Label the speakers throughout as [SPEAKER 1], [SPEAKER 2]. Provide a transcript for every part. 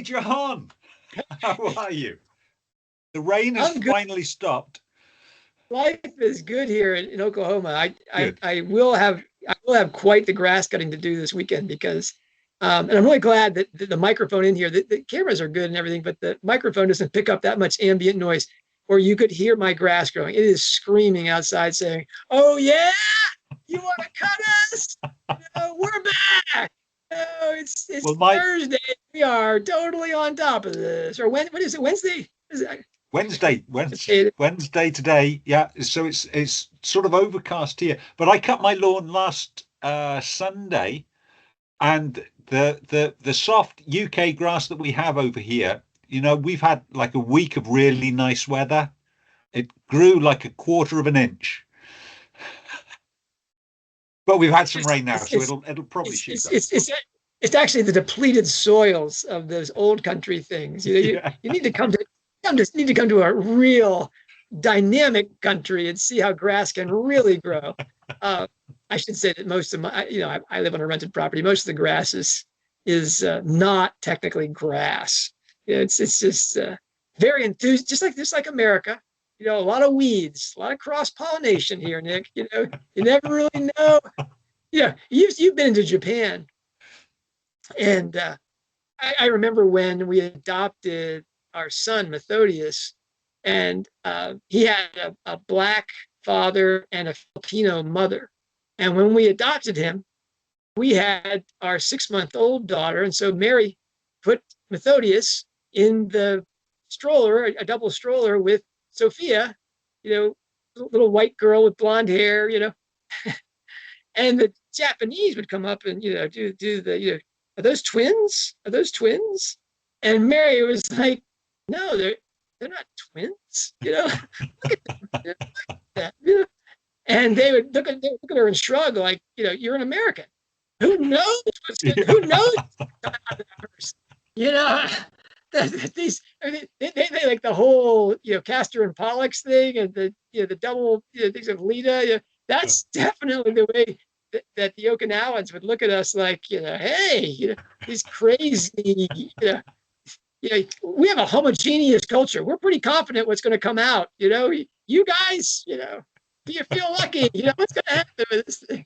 [SPEAKER 1] John. How are you? The rain has
[SPEAKER 2] I'm good.
[SPEAKER 1] finally stopped.
[SPEAKER 2] Life is good here in Oklahoma.
[SPEAKER 1] Good.
[SPEAKER 2] I will have quite the grass cutting to do this weekend because, and I'm really glad that the microphone in here, the cameras are good and everything, but the microphone doesn't pick up that much ambient noise, or you could hear my grass growing. It is screaming outside saying, "Oh yeah, you want to cut us? We're back. It's
[SPEAKER 1] Well, my
[SPEAKER 2] Thursday. We are totally on top of this." Or when? What is it? Wednesday? Is it?
[SPEAKER 1] Wednesday today. Yeah. So it's sort of overcast here. But I cut my lawn last Sunday, and the soft UK grass that we have over here, we've had like a week of really nice weather. It grew like a quarter of an inch. But we've had some rain now, so it'll probably shoot up.
[SPEAKER 2] It's actually the depleted soils of those old country things.
[SPEAKER 1] Yeah.
[SPEAKER 2] You need to come to a real dynamic country and see how grass can really grow. I should say that most of I live on a rented property. Most of the grass is not technically grass. It's just very enthused, just like America. A lot of weeds, a lot of cross pollination here, Nick. You never really know. You've been to Japan, and I remember when we adopted our son Methodius, and he had a black father and a Filipino mother. And when we adopted him, we had our 6-month-old daughter, and so Mary put Methodius in the stroller, a double stroller with Sophia, little white girl with blonde hair, and the Japanese would come up and do the are those twins? Are those twins? And Mary was like, no, they're not twins. Look at that. And they would look at her and shrug like, you're an American. Who knows what's good? Who knows these they like the whole Castor and Pollux thing and the double things of Leta. That's definitely the way that the Okinawans would look at us like, hey, these crazy, we have a homogeneous culture. We're pretty confident what's going to come out. You guys, do you feel lucky? What's going to happen with this thing?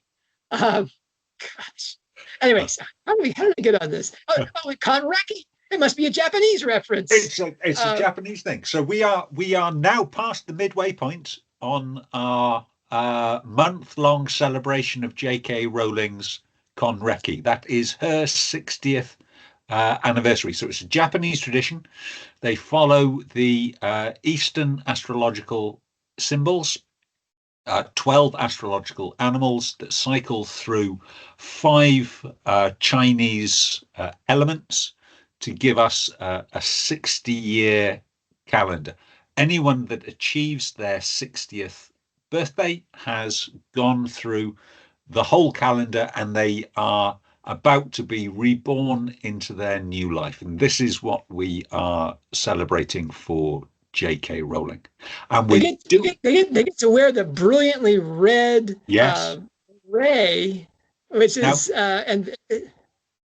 [SPEAKER 2] Gosh. Anyways, how did we get on this? Oh, Kanreki. It must be a Japanese reference.
[SPEAKER 1] It's a Japanese thing. So we are now past the midway point on our month-long celebration of J.K. Rowling's Kanreki. That is her 60th anniversary. So it's a Japanese tradition. They follow the Eastern astrological symbols, 12 astrological animals that cycle through 5 Chinese elements to give us a 60-year calendar. Anyone that achieves their 60th birthday has gone through the whole calendar, and they are about to be reborn into their new life. And this is what we are celebrating for J.K. Rowling. And
[SPEAKER 2] they get to wear the brilliantly red ray, which is and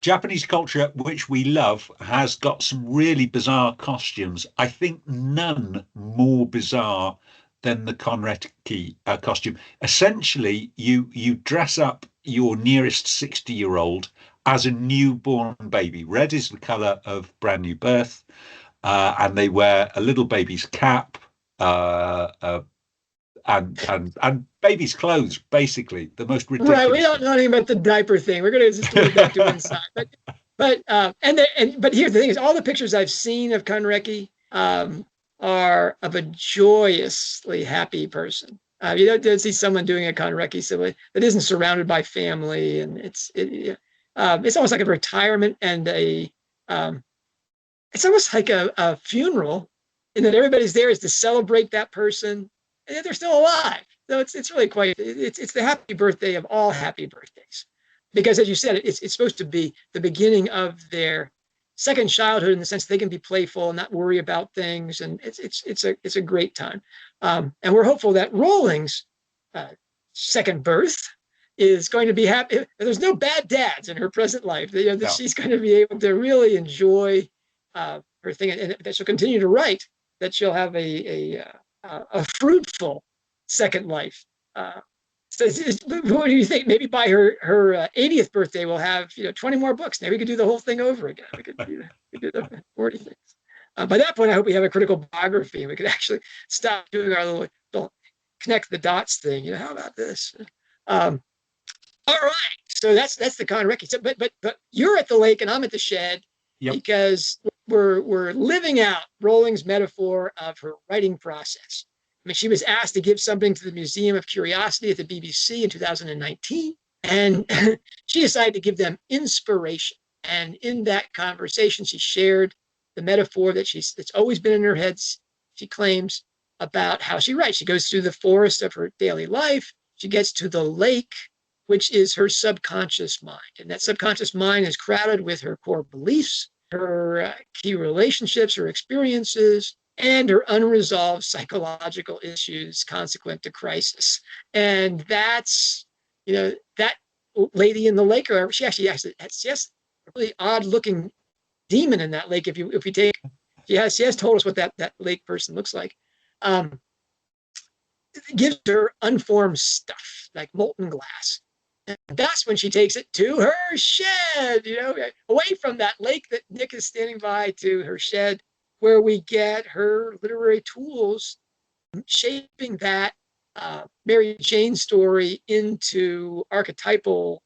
[SPEAKER 1] Japanese culture, which we love, has got some really bizarre costumes. I think none more bizarre than the Kanreki costume. Essentially, you dress up your nearest 60-year-old as a newborn baby. Red is the color of brand new birth, and they wear a little baby's cap and baby's clothes. Basically, the most ridiculous.
[SPEAKER 2] Right, we don't know anything about the diaper thing. We're going to just leave that to inside. But here's the thing: is all the pictures I've seen of Kanreki are of a joyously happy person. You don't see someone doing a Kanreki ceremony that isn't surrounded by family, and it's almost like a retirement and it's almost like a funeral, in that everybody's there is to celebrate that person, and they're still alive. So it's really quite it's the happy birthday of all happy birthdays, because as you said, it's supposed to be the beginning of their second childhood, in the sense they can be playful and not worry about things, and it's a great time, and we're hopeful that Rowling's second birth is going to be happy. There's no bad dads in her present life. No. She's going to be able to really enjoy her thing, and that she'll continue to write, that she'll have a fruitful second life. So what do you think? Maybe by her 80th birthday, we'll have 20 more books. Now we could do the whole thing over again. We could do the 40 things. By that point, I hope we have a critical biography, and we could actually stop doing our little connect the dots thing. How about this? All right, so that's the Kanreki. So, but you're at the lake and I'm at the shed. Yep. Because we're living out Rowling's metaphor of her writing process. I mean, she was asked to give something to the Museum of Curiosity at the BBC in 2019, and she decided to give them inspiration. And in that conversation, she shared the metaphor that's always been in her head, she claims, about how she writes. She goes through the forest of her daily life. She gets to the lake, which is her subconscious mind. And that subconscious mind is crowded with her core beliefs, her key relationships, her experiences, and her unresolved psychological issues consequent to crisis. And that's, that lady in the lake, or she actually has a really odd looking demon in that lake. If we take, she has told us what that lake person looks like. Gives her unformed stuff like molten glass. And that's when she takes it to her shed, away from that lake that Nick is standing by, to her shed, where we get her literary tools, shaping that Mary Jane story into archetypal,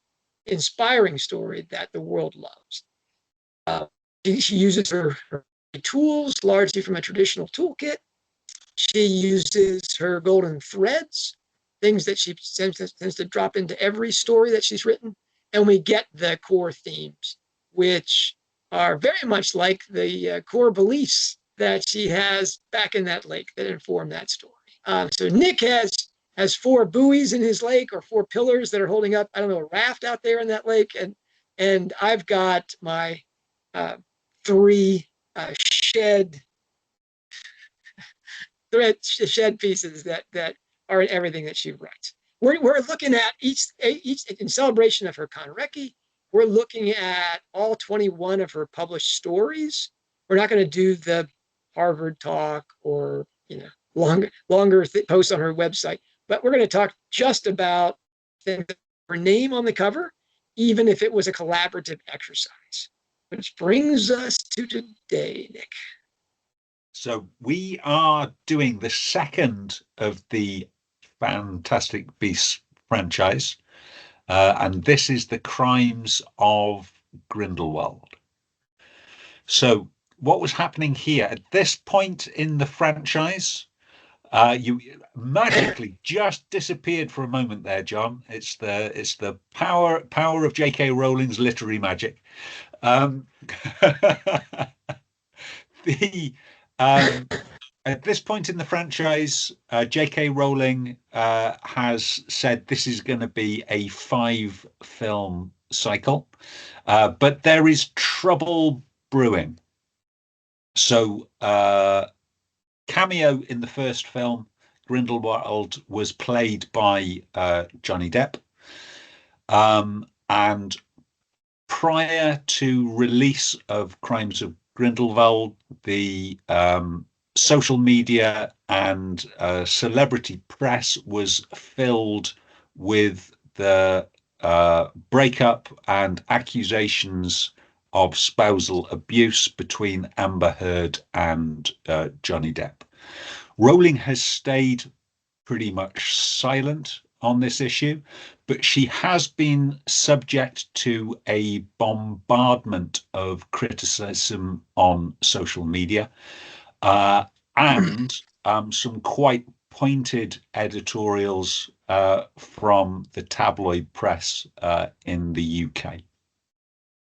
[SPEAKER 2] inspiring story that the world loves. She uses her tools largely from a traditional toolkit. She uses her golden threads, things that she tends to drop into every story that she's written. And we get the core themes, which are very much like the core beliefs that she has back in that lake that inform that story. So Nick has 4 buoys in his lake, or 4 pillars that are holding up, I don't know, a raft out there in that lake. And I've got my 3 shed pieces that are in everything that she writes. We're looking at each in celebration of her Kanreki. We're looking at all 21 of her published stories. We're not going to do the Harvard talk or longer posts on her website, but we're going to talk just about things, her name on the cover, even if it was a collaborative exercise. Which brings us to today, Nick.
[SPEAKER 1] So we are doing the second of the Fantastic Beasts franchise, and this is the Crimes of Grindelwald. So what was happening here at this point in the franchise? You magically just disappeared for a moment there, John. It's the power of J.K. Rowling's literary magic. At this point in the franchise, J.K. Rowling has said this is going to be a 5-film cycle, but there is trouble brewing. So, cameo in the first film, Grindelwald, was played by Johnny Depp, and prior to release of Crimes of Grindelwald, the social media and celebrity press was filled with the breakup and accusations of spousal abuse between Amber Heard and Johnny Depp. Rowling has stayed pretty much silent on this issue, but she has been subject to a bombardment of criticism on social media, and some quite pointed editorials from the tabloid press in the UK,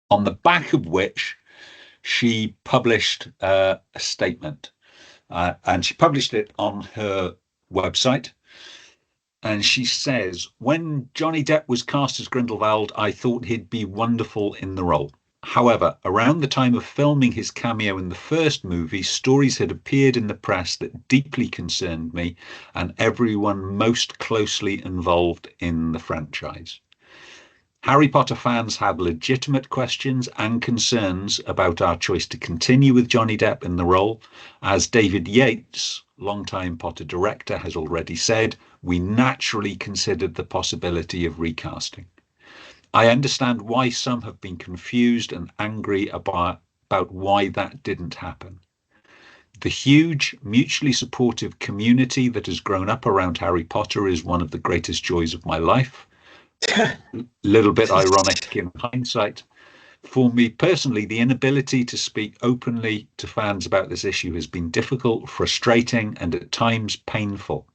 [SPEAKER 1] on the back of which she published a statement, and she published it on her website. And she says, when Johnny Depp was cast as Grindelwald, I thought he'd be wonderful in the role. However, around the time of filming his cameo in the first movie, stories had appeared in the press that deeply concerned me and everyone most closely involved in the franchise. Harry Potter fans have legitimate questions and concerns about our choice to continue with Johnny Depp in the role. As David Yates, longtime Potter director, has already said, we naturally considered the possibility of recasting. I understand why some have been confused and angry about why that didn't happen. The huge, mutually supportive community that has grown up around Harry Potter is one of the greatest joys of my life. Little bit ironic in hindsight. For me personally, the inability to speak openly to fans about this issue has been difficult, frustrating, and at times painful.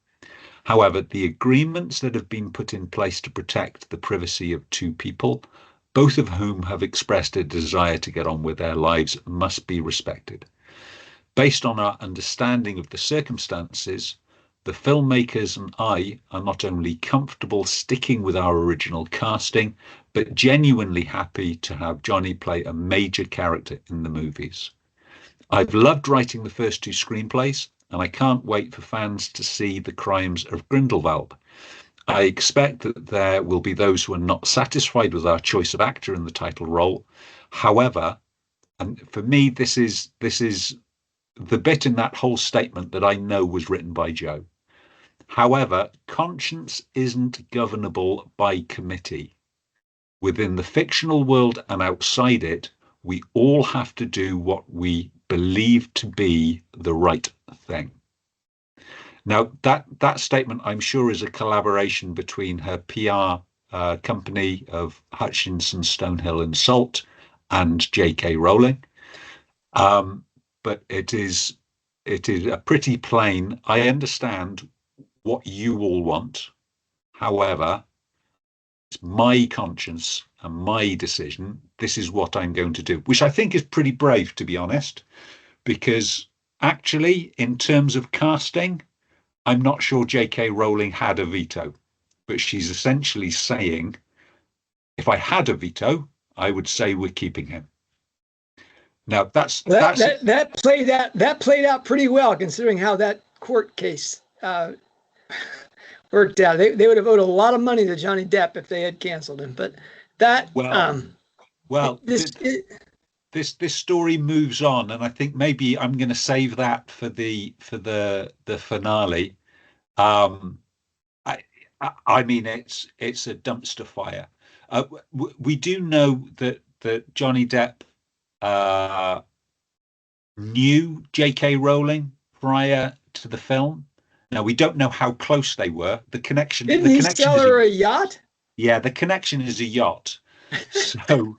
[SPEAKER 1] However, the agreements that have been put in place to protect the privacy of two people, both of whom have expressed a desire to get on with their lives, must be respected. Based on our understanding of the circumstances, the filmmakers and I are not only comfortable sticking with our original casting, but genuinely happy to have Johnny play a major character in the movies. I've loved writing the first two screenplays, and I can't wait for fans to see the Crimes of Grindelwald. I expect that there will be those who are not satisfied with our choice of actor in the title role. However, and for me, this is the bit in that whole statement that I know was written by Joe. However, conscience isn't governable by committee. Within the fictional world and outside it, we all have to do what we believe to be the right thing. Now, that statement, I'm sure, is a collaboration between her PR company of Hutchinson, Stonehill and Salt and J.K. Rowling. But it is a pretty plain, I understand what you all want. However, it's my conscience and my decision. This is what I'm going to do, which I think is pretty brave, to be honest, because actually, in terms of casting, I'm not sure J.K. Rowling had a veto, but she's essentially saying, if I had a veto, I would say we're keeping him. Now
[SPEAKER 2] that played out pretty well, considering how that court case worked out. They would have owed a lot of money to Johnny Depp if they had canceled him. But that
[SPEAKER 1] this story moves on, and I think maybe I'm going to save that for the finale. I mean, it's a dumpster fire. We do know that Johnny Depp knew J.K. Rowling prior to the film. Now, we don't know how close they were. The connection.
[SPEAKER 2] Didn't he sell her a yacht?
[SPEAKER 1] Yeah, the connection is a yacht. So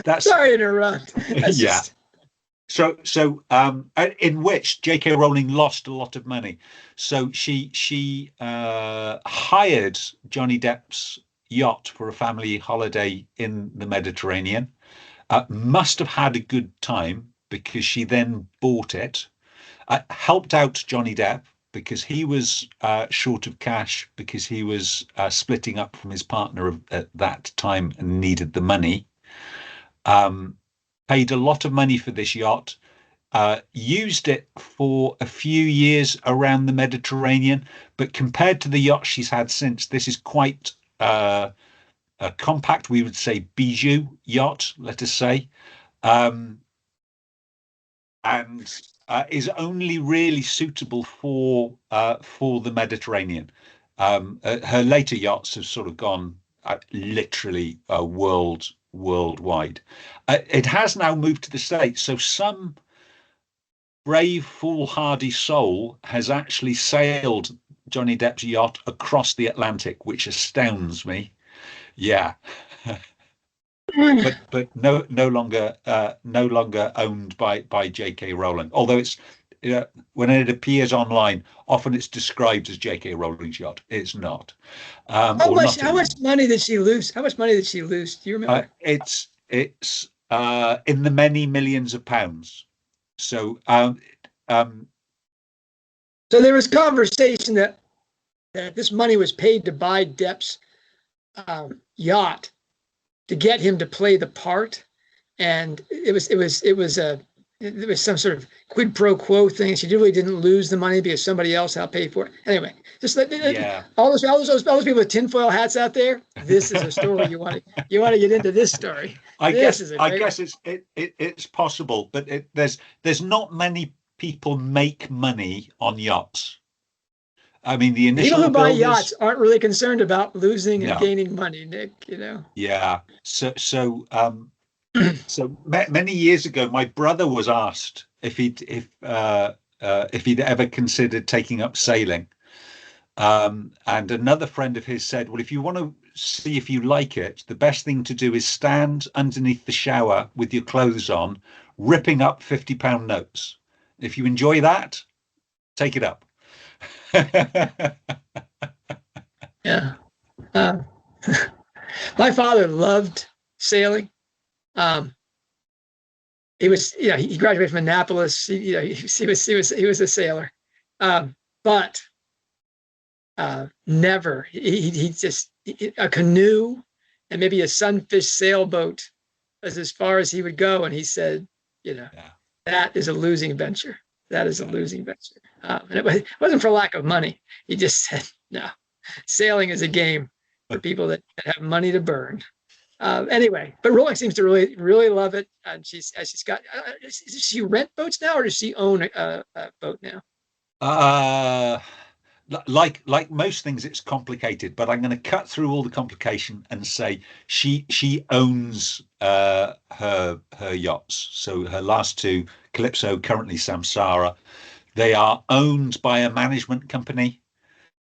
[SPEAKER 1] that's
[SPEAKER 2] sorry to interrupt.
[SPEAKER 1] Yeah. So in which J.K. Rowling lost a lot of money. So she hired Johnny Depp's yacht for a family holiday in the Mediterranean. Must have had a good time because she then bought it. Helped out Johnny Depp because he was short of cash because he was splitting up from his partner at that time and needed the money. Paid a lot of money for this yacht, used it for a few years around the Mediterranean, but compared to the yacht she's had since, this is quite a compact, we would say bijou yacht, let us say, and is only really suitable for the Mediterranean. Her later yachts have sort of gone literally worldwide. It has now moved to the States, so some brave, foolhardy soul has actually sailed Johnny Depp's yacht across the Atlantic, which astounds me. Yeah. but no longer owned by J.K. Rowling. Although it's when it appears online, often it's described as J.K. Rowling's yacht. It's not.
[SPEAKER 2] How much money did she lose? How much money did she lose? Do you remember?
[SPEAKER 1] It's in the many millions of pounds. So
[SPEAKER 2] so there was conversation that this money was paid to buy Depp's yacht to get him to play the part, and it was there was some sort of quid pro quo thing. She really didn't lose the money because somebody else helped pay for it. Anyway, just
[SPEAKER 1] Yeah.
[SPEAKER 2] all those people with tinfoil hats out there. This is a story you want to get into. This story.
[SPEAKER 1] I
[SPEAKER 2] This
[SPEAKER 1] guess
[SPEAKER 2] is a
[SPEAKER 1] I
[SPEAKER 2] great
[SPEAKER 1] guess
[SPEAKER 2] one.
[SPEAKER 1] it's possible, but there's not many people make money on yachts. I mean, the
[SPEAKER 2] People
[SPEAKER 1] initial
[SPEAKER 2] who buy
[SPEAKER 1] builders,
[SPEAKER 2] yachts aren't really concerned about losing and
[SPEAKER 1] no,
[SPEAKER 2] gaining money, Nick. You know.
[SPEAKER 1] yeah. So many years ago, my brother was asked if he'd ever considered taking up sailing. And another friend of his said, well, if you want to see if you like it, the best thing to do is stand underneath the shower with your clothes on, ripping up £50 notes. If you enjoy that, take it up.
[SPEAKER 2] Yeah. Uh, my father loved sailing. Um, he graduated from Annapolis. He was a sailor, but never. He just a canoe and maybe a sunfish sailboat was as far as he would go. And he said, yeah. That is a losing venture. That is a losing venture. And it wasn't for lack of money. He just said, no, sailing is a game for people that have money to burn. Anyway, but Rowling seems to really, really love it. And she's got. Does she rent boats now, or does she own a boat now?
[SPEAKER 1] Like most things, it's complicated. But I'm going to cut through all the complication and say she owns her yachts. So her last two, Calypso, currently Samsara, they are owned by a management company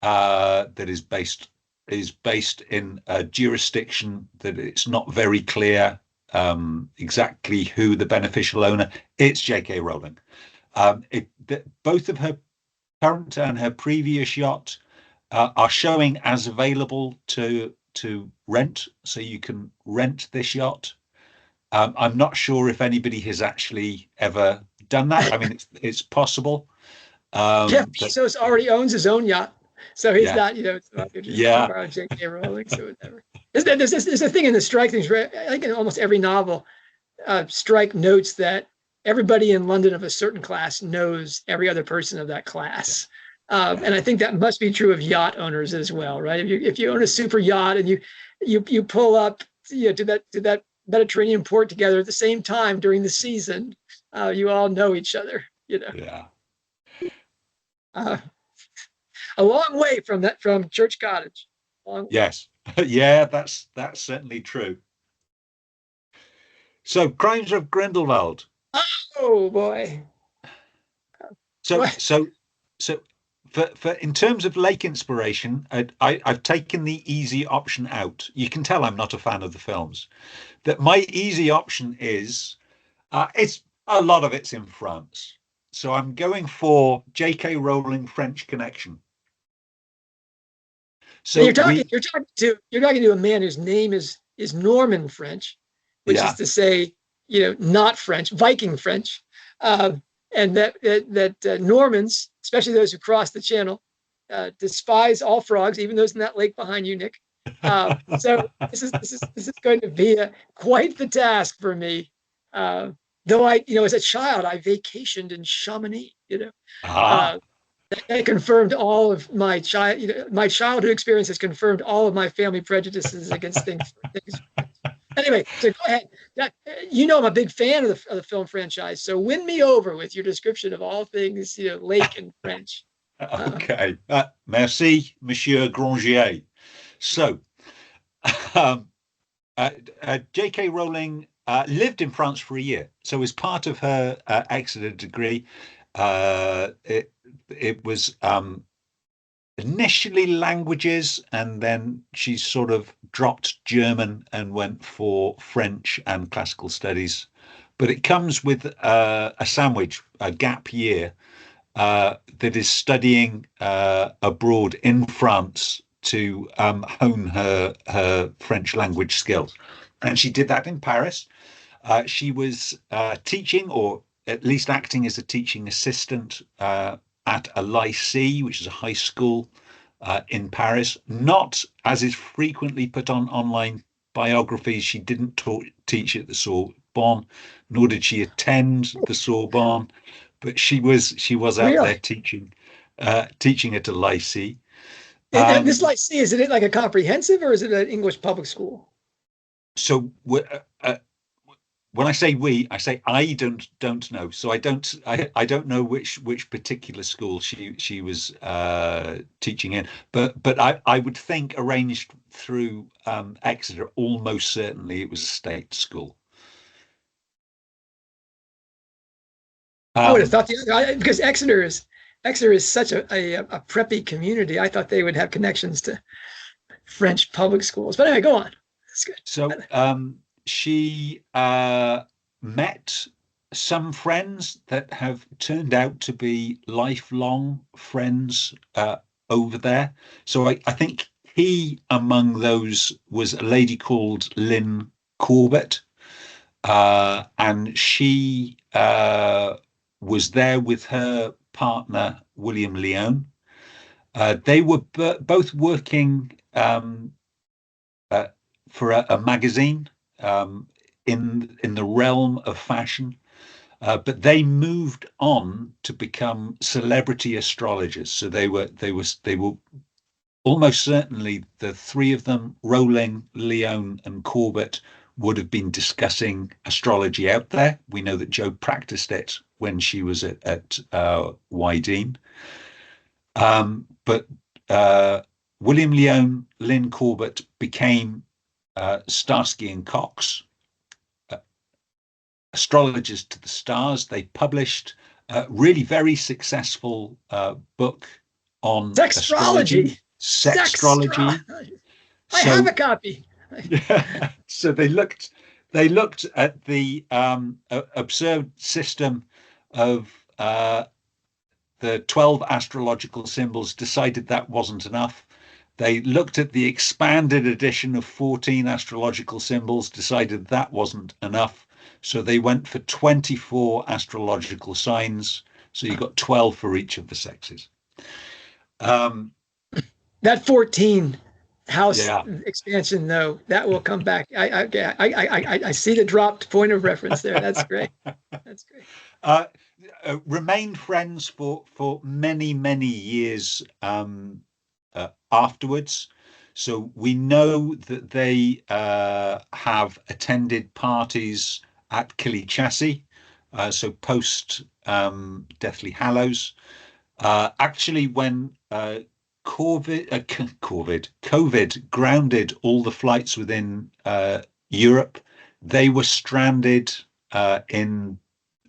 [SPEAKER 1] that is based in a jurisdiction that it's not very clear exactly who the beneficial owner. It's J.K. Rowling. Both of her current and her previous yacht are showing as available to rent, so you can rent this yacht. I'm not sure if anybody has actually ever done that. I mean, it's possible.
[SPEAKER 2] Jeff Bezos already owns his own yacht. So he's not,
[SPEAKER 1] yeah.
[SPEAKER 2] J.K. Rowling, so whatever. There's a thing in the strike things. I think in almost every novel, strike notes that everybody in London of a certain class knows every other person of that class. And I think that must be true of yacht owners as well, right? If you own a super yacht and you pull up to that Mediterranean port together at the same time during the season, you all know each other,
[SPEAKER 1] Yeah.
[SPEAKER 2] A long way from Church Cottage.
[SPEAKER 1] Yes. Yeah, that's certainly true. So, Crimes of Grindelwald.
[SPEAKER 2] Oh boy.
[SPEAKER 1] So for in terms of lake inspiration, I've taken the easy option out. You can tell I'm not a fan of the films. That my easy option is it's a lot of it's in France. So I'm going for J.K. Rowling French Connection.
[SPEAKER 2] So you're talking to a man whose name is Norman French, which is to say, not French, Viking French, and that Normans, especially those who cross the Channel, despise all frogs, even those in that lake behind you, Nick. So this is going to be quite the task for me. Though as a child, I vacationed in Chamonix. That confirmed all of my childhood experience has confirmed all of my family prejudices against things. Anyway, so go ahead. I'm a big fan of the film franchise, so win me over with your description of all things, lake and French.
[SPEAKER 1] Okay. Merci, Monsieur Grangier. So, J.K. Rowling lived in France for a year. So as part of her Exeter degree, it was initially languages, and then she sort of dropped German and went for French and classical studies. But it comes with a sandwich, a gap year, that is studying abroad in France to hone her French language skills. And she did that in Paris. She was teaching, or at least acting as a teaching assistant at a lycée, which is a high school in Paris. Not, as is frequently put on online biographies, she didn't teach at the Sorbonne, nor did she attend the Sorbonne, but she was out there
[SPEAKER 2] Really?
[SPEAKER 1] teaching at a lycée.
[SPEAKER 2] And this
[SPEAKER 1] Um,
[SPEAKER 2] Lycée, is it like a comprehensive or is it an English public school?
[SPEAKER 1] so when I say we, I say I don't know. So I don't know which particular school she was teaching in, but I would think arranged through Exeter. Almost certainly it was a state school.
[SPEAKER 2] I would have
[SPEAKER 1] Um,
[SPEAKER 2] thought because Exeter is such a preppy community. I thought they would have connections to French public schools. But anyway, go on. That's good.
[SPEAKER 1] so she met some friends that have turned out to be lifelong friends over there. So I think key among those was a lady called Lynn Corbett, and she was there with her partner William Lyon. They were both working uh, for a magazine um, in the realm of fashion, but they moved on to become celebrity astrologers. So they were almost certainly the three of them, Rowling, Lyon, and Corbett, would have been discussing astrology out there. We know that Jo practiced it when she was at Wydeen. But William Lyon, Lynn Corbett became Starsky and Cox, uh, astrologers to the stars. They published a really very successful book on astrology,
[SPEAKER 2] Sextrology.
[SPEAKER 1] sextrology.
[SPEAKER 2] Sextrology. I have
[SPEAKER 1] So
[SPEAKER 2] a copy.
[SPEAKER 1] yeah, so they looked at the observed system of the 12 astrological symbols, decided that wasn't enough. They looked at the expanded edition of 14 astrological symbols, decided that wasn't enough. So they went for 24 astrological signs. So you got 12 for each of the sexes. Um,
[SPEAKER 2] That 14 house
[SPEAKER 1] yeah.
[SPEAKER 2] expansion, though, that will come back. I see the dropped point of reference there. That's great. That's great.
[SPEAKER 1] Uh, Remained friends for many years afterwards. So we know that they have attended parties at Killychassie, so post Deathly Hallows. Actually, when COVID grounded all the flights within Europe, they were stranded in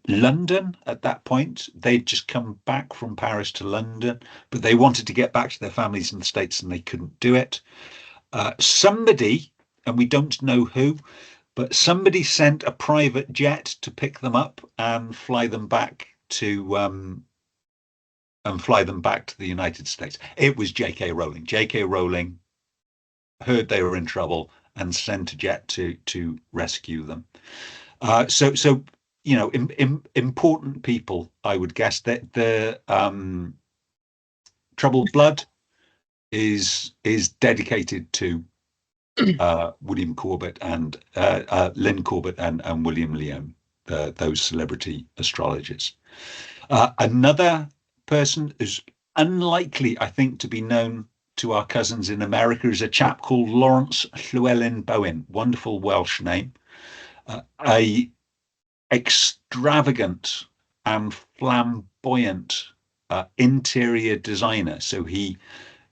[SPEAKER 1] London at that point. They'd just come back from Paris to London, but they wanted to get back to their families in the States and they couldn't do it. Somebody, and we don't know who, but somebody sent a private jet to pick them up and fly them back to the United States. It was J.K. Rowling. J.K. Rowling heard they were in trouble and sent a jet to rescue them. So important people, I would guess that the Troubled Blood is dedicated to William Corbett and Lynn Corbett and William Lyon, those celebrity astrologers. Another person is unlikely, I think, to be known to our cousins in America is a chap called Lawrence Llewellyn Bowen, wonderful Welsh name, a extravagant and flamboyant interior designer. So he's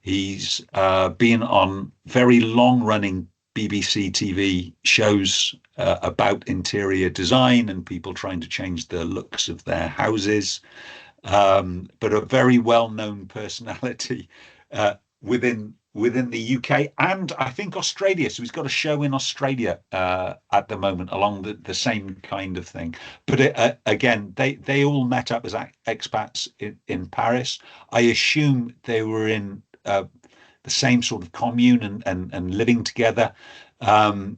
[SPEAKER 1] been on very long running BBC TV shows about interior design and people trying to change the looks of their houses, but a very well known personality within the UK and I think Australia. So he's got a show in Australia at the moment along the same kind of thing. But again, they all met up as expats in Paris. I assume they were in the same sort of commune and living together, and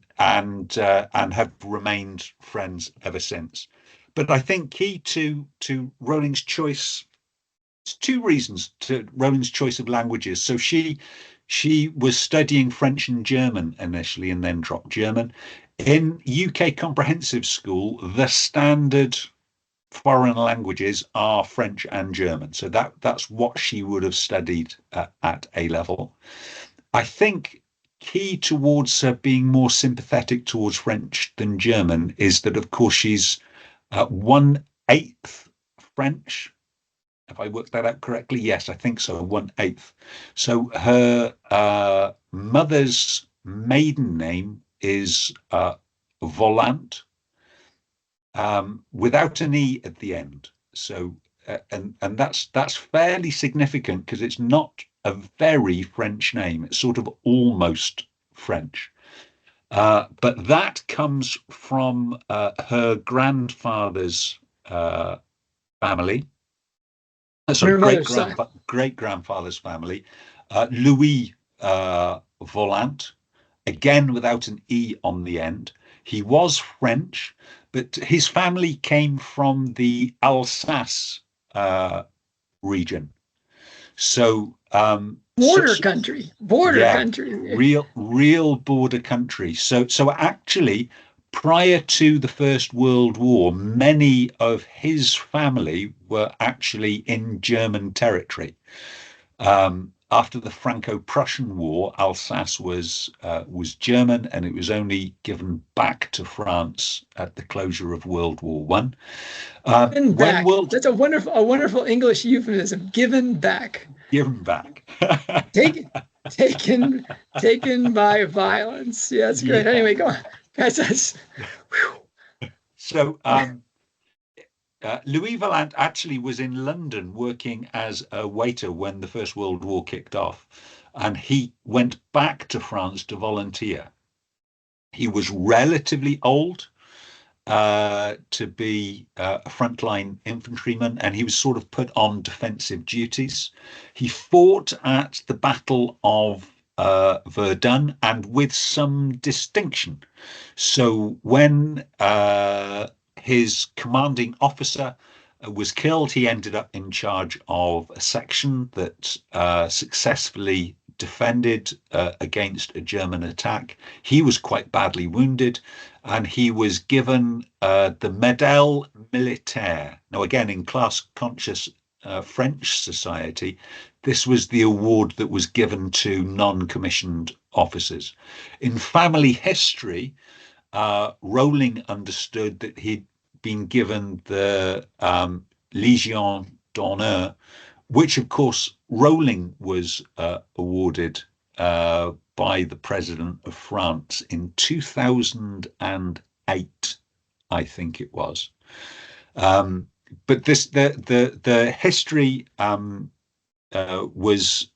[SPEAKER 1] have remained friends ever since. But I think key to Rowling's choice, two reasons to Rowling's choice of languages. So she was studying French and German initially and then dropped German. In UK comprehensive school, the standard foreign languages are French and German. So that's what she would have studied at A level. I think key towards her being more sympathetic towards French than German is that, of course, she's 1/8 French. Have I worked that out correctly? Yes, I think so. 1/8. So her mother's maiden name is Volant, without an e at the end. So and that's fairly significant because it's not a very French name. It's sort of almost French. But that comes from her grandfather's family. Sorry,
[SPEAKER 2] Her mother's son.
[SPEAKER 1] great grandfather's family, Louis Volant, again without an E on the end. He was French, but his family came from the Alsace region. So,
[SPEAKER 2] Border country. Border
[SPEAKER 1] yeah,
[SPEAKER 2] country.
[SPEAKER 1] real border country. So actually, prior to the First World War, many of his family were actually in German territory. After the Franco-Prussian War, Alsace was German, and it was only given back to France at the closure of World War One.
[SPEAKER 2] Given
[SPEAKER 1] When
[SPEAKER 2] back.
[SPEAKER 1] World
[SPEAKER 2] That's a wonderful English euphemism. Given back.
[SPEAKER 1] Given back.
[SPEAKER 2] Take, taken, taken by violence. Yeah, that's great.
[SPEAKER 1] Yeah.
[SPEAKER 2] Anyway, go on. That's
[SPEAKER 1] So Louis Valant actually was in London working as a waiter when the First World War kicked off, and he went back to France to volunteer. He was relatively old to be a frontline infantryman, and he was sort of put on defensive duties. He fought at the Battle of Verdun, and with some distinction. So when his commanding officer was killed, he ended up in charge of a section that successfully defended against a German attack. He was quite badly wounded, and he was given the Médaille Militaire. Now, again, in class-conscious French society, this was the award that was given to non-commissioned officers. In family history, Rowling understood that he'd been given the Légion d'honneur, which, of course, Rowling was awarded by the President of France in 2008, I think it was. But the history was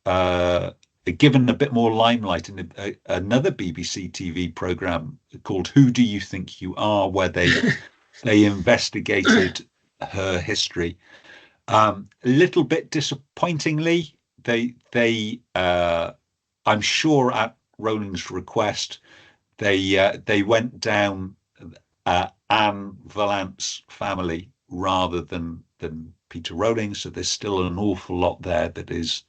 [SPEAKER 1] given a bit more limelight in another BBC TV program called "Who Do You Think You Are," where they investigated her history. A little bit disappointingly, they I'm sure at Rowling's request, they went down Anne Vallant's family rather than Peter Rowling. So there's still an awful lot there that is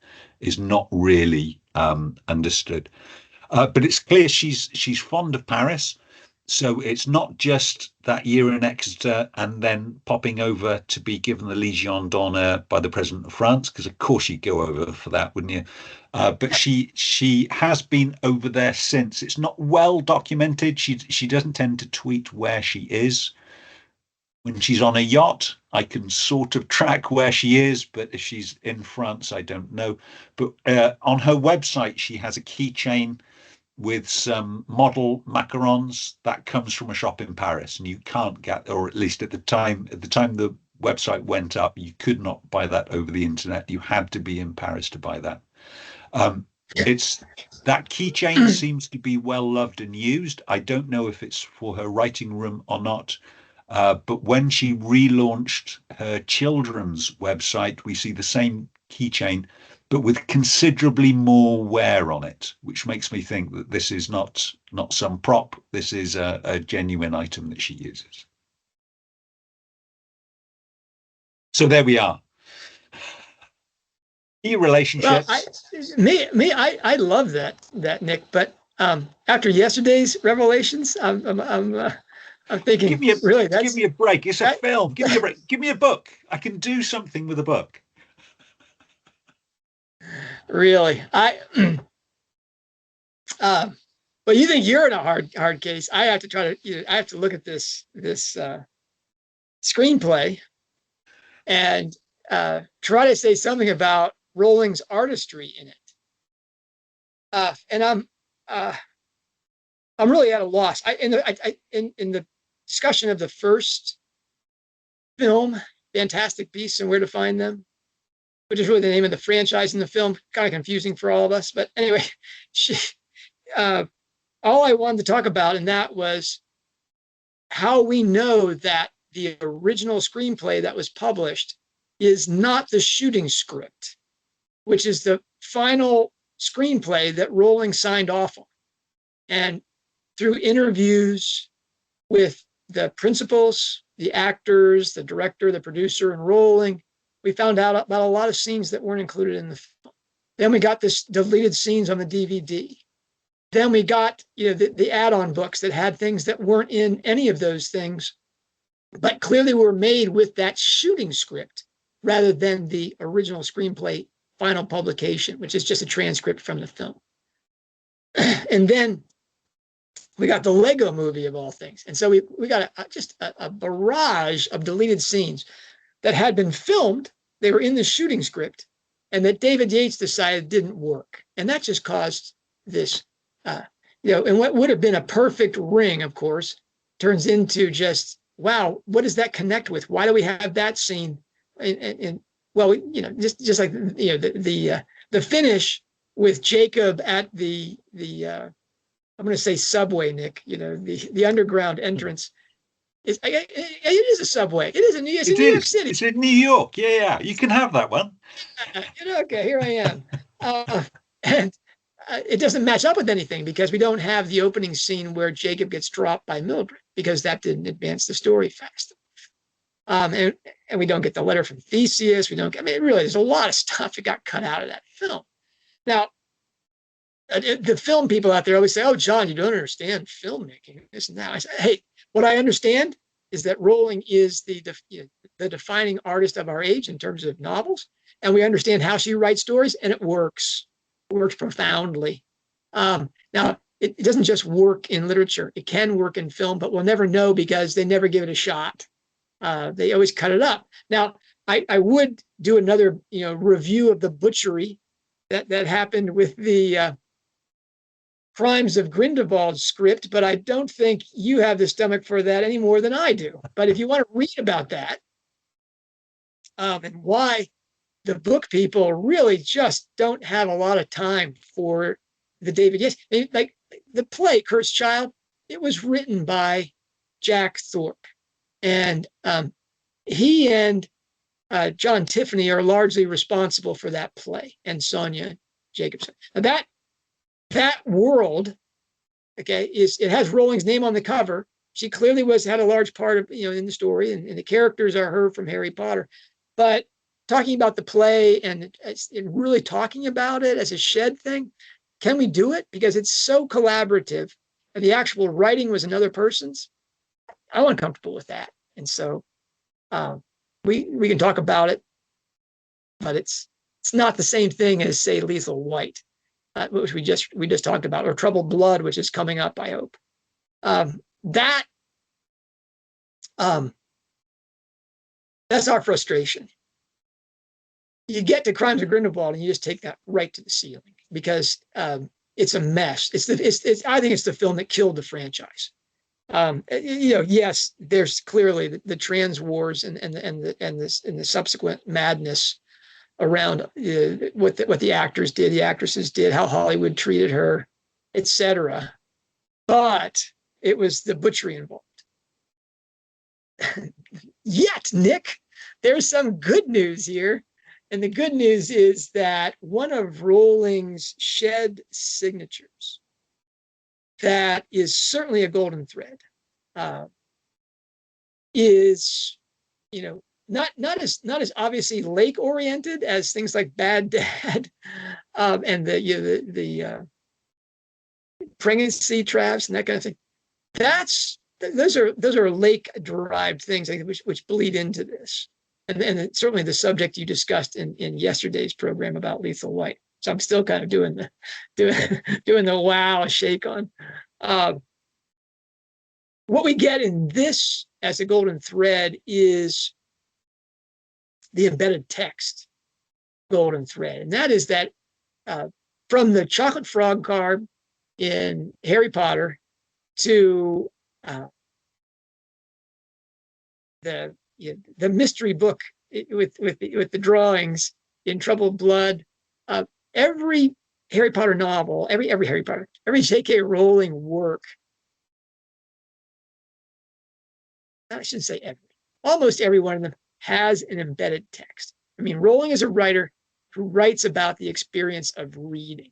[SPEAKER 1] not really understood. But it's clear she's fond of Paris. So it's not just that year in Exeter and then popping over to be given the Légion d'honneur by the President of France, because of course you'd go over for that, wouldn't you? But she has been over there since. It's not well documented. She doesn't tend to tweet where she is. When she's on a yacht, I can sort of track where she is, but if she's in France, I don't know. But on her website, she has a keychain with some model macarons that comes from a shop in Paris, and you can't get, or at least at the time the website went up, you could not buy that over the internet. You had to be in Paris to buy that. It's that keychain seems to be well loved and used. I don't know if it's for her writing room or not. But when she relaunched her children's website, we see the same keychain, but with considerably more wear on it, which makes me think that this is not some prop. This is a genuine item that she uses. So there we are. Key relationships.
[SPEAKER 2] Well, I love that Nick, but After yesterday's revelations, I'm thinking, really,
[SPEAKER 1] give me a break. It's a film. Give me a break. Give me a book. I can do something with a book.
[SPEAKER 2] Really, but you think you're in a hard case. I have to try to, I have to look at this screenplay and try to say something about Rowling's artistry in it. And I'm really at a loss. In the discussion of the first film, Fantastic Beasts and Where to Find Them, which is really the name of the franchise in the film, kind of confusing for all of us. But anyway, all I wanted to talk about in that was how we know that the original screenplay that was published is not the shooting script, which is the final screenplay that Rowling signed off on. And through interviews with the principals, the actors, the director, the producer, and Rowling, we found out about a lot of scenes that weren't included in the film. Then we got this deleted scenes on the DVD. Then we got the add-on books that had things that weren't in any of those things, but clearly were made with that shooting script rather than the original screenplay final publication, which is just a transcript from the film. And then we got the Lego movie of all things. And so we got just a barrage of deleted scenes that had been filmed. They were in the shooting script and that David Yates decided didn't work. And that just caused this, and what would have been a perfect ring, of course, turns into just, wow, what does that connect with? Why do we have that scene? Well, just like, the finish with Jacob at the I'm going to say subway, Nick, the underground entrance. It is a subway. It is in New York City.
[SPEAKER 1] It's in New York. Yeah. You can have that one.
[SPEAKER 2] Okay, here I am. And it doesn't match up with anything because we don't have the opening scene where Jacob gets dropped by Mildred because that didn't advance the story fast enough. And we don't get the letter from Theseus. We don't get, really, there's a lot of stuff that got cut out of that film. Now, the film people out there always say, oh, John, you don't understand filmmaking, this and that. I say, hey, what I understand is that Rowling is the defining artist of our age in terms of novels, and we understand how she writes stories, and it works profoundly. Now, it doesn't just work in literature. It can work in film, but we'll never know because they never give it a shot. They always cut it up. Now, I would do another review of the butchery that happened with the Crimes of Grindelwald script, but I don't think you have the stomach for that any more than I do. But if you want to read about that and why the book people really just don't have a lot of time for the David Yates, like the play Cursed Child, it was written by Jack Thorpe, and he and John Tiffany are largely responsible for that play, and Sonia Jacobson. Now that world, okay, it has Rowling's name on the cover. She clearly had a large part of in the story, and the characters are her from Harry Potter. But talking about the play and really talking about it as a shed thing, can we do it? Because it's so collaborative, and the actual writing was another person's. I'm uncomfortable with that, and so we can talk about it, but it's not the same thing as, say, Lethal White, which we just talked about, or Troubled Blood, which is coming up, I hope. That's our frustration. You get to Crimes of Grindelwald and you just take that right to the ceiling because it's a mess. I think it's the film that killed the franchise. Yes, there's clearly the trans wars and the subsequent madness around what the actors did, the actresses did, how Hollywood treated her, etc. But it was the butchery involved. Yet, Nick, there's some good news here. And the good news is that one of Rowling's shed signatures that is certainly a golden thread is, not as obviously lake oriented as things like Bad Dad and the pregnancy traps and that kind of thing. Those are lake-derived things, I think, which bleed into this, and certainly the subject you discussed in yesterday's program about Lethal White. So I'm still kind of doing the wow shake on. What we get in this as a golden thread is the embedded text golden thread, and that is that from the chocolate frog card in Harry Potter to the mystery book with the drawings in Troubled Blood. Every Harry Potter novel, every Harry Potter, every J.K. Rowling work. I shouldn't say every. Almost every one of them has an embedded text. I mean, Rowling is a writer who writes about the experience of reading.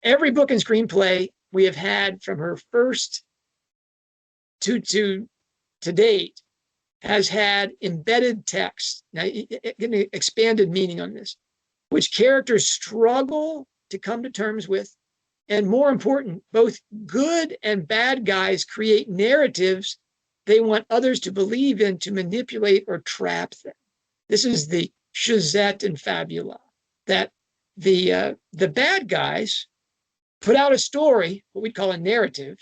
[SPEAKER 2] Every book and screenplay we have had from her first to date has had embedded text. Now, getting expanded meaning on this, which characters struggle to come to terms with. And more important, both good and bad guys create narratives they want others to believe in to manipulate or trap them. This is the Shazette and Fabula, that the bad guys put out a story, what we'd call a narrative,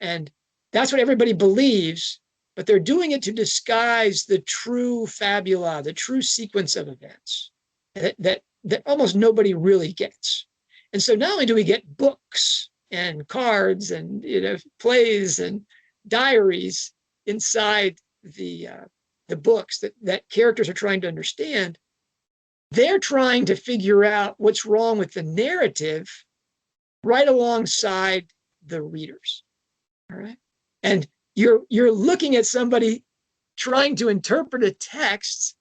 [SPEAKER 2] and that's what everybody believes, but they're doing it to disguise the true fabula, the true sequence of events that almost nobody really gets. And so not only do we get books and cards and plays and diaries inside the books that characters are trying to understand, they're trying to figure out what's wrong with the narrative right alongside the readers. All right. And you're looking at somebody trying to interpret a text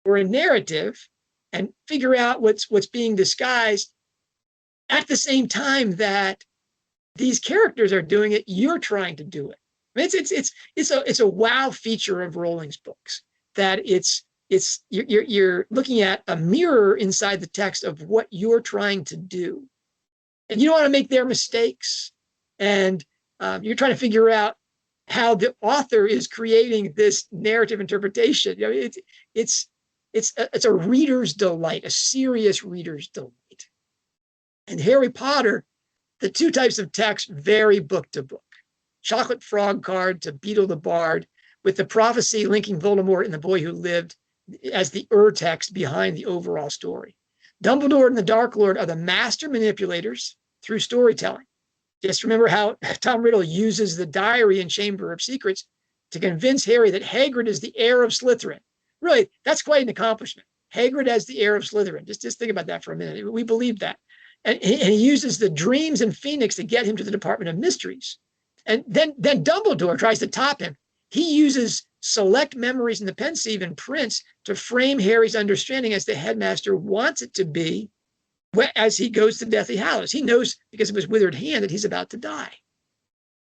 [SPEAKER 2] or a narrative and figure out what's being disguised at the same time that these characters are doing it. You're trying to do it. I mean, it's a wow feature of Rowling's books, that you're looking at a mirror inside the text of what you're trying to do, and you don't want to make their mistakes, and you're trying to figure out how the author is creating this narrative interpretation. It's a reader's delight, a serious reader's delight. And Harry Potter, the two types of text vary book to book. Chocolate Frog card to Beetle the Bard, with the prophecy linking Voldemort and the Boy Who Lived as the text behind the overall story. Dumbledore and the Dark Lord are the master manipulators through storytelling. Just remember how Tom Riddle uses the diary in Chamber of Secrets to convince Harry that Hagrid is the heir of Slytherin. Really, that's quite an accomplishment. Hagrid as the heir of Slytherin. Just think about that for a minute. We believe that. And he uses the dreams and Phoenix to get him to the Department of Mysteries. And then Dumbledore tries to top him. He uses select memories in the Pensieve and Prince to frame Harry's understanding as the headmaster wants it to be as he goes to Deathly Hallows. He knows, because of his withered hand, that he's about to die.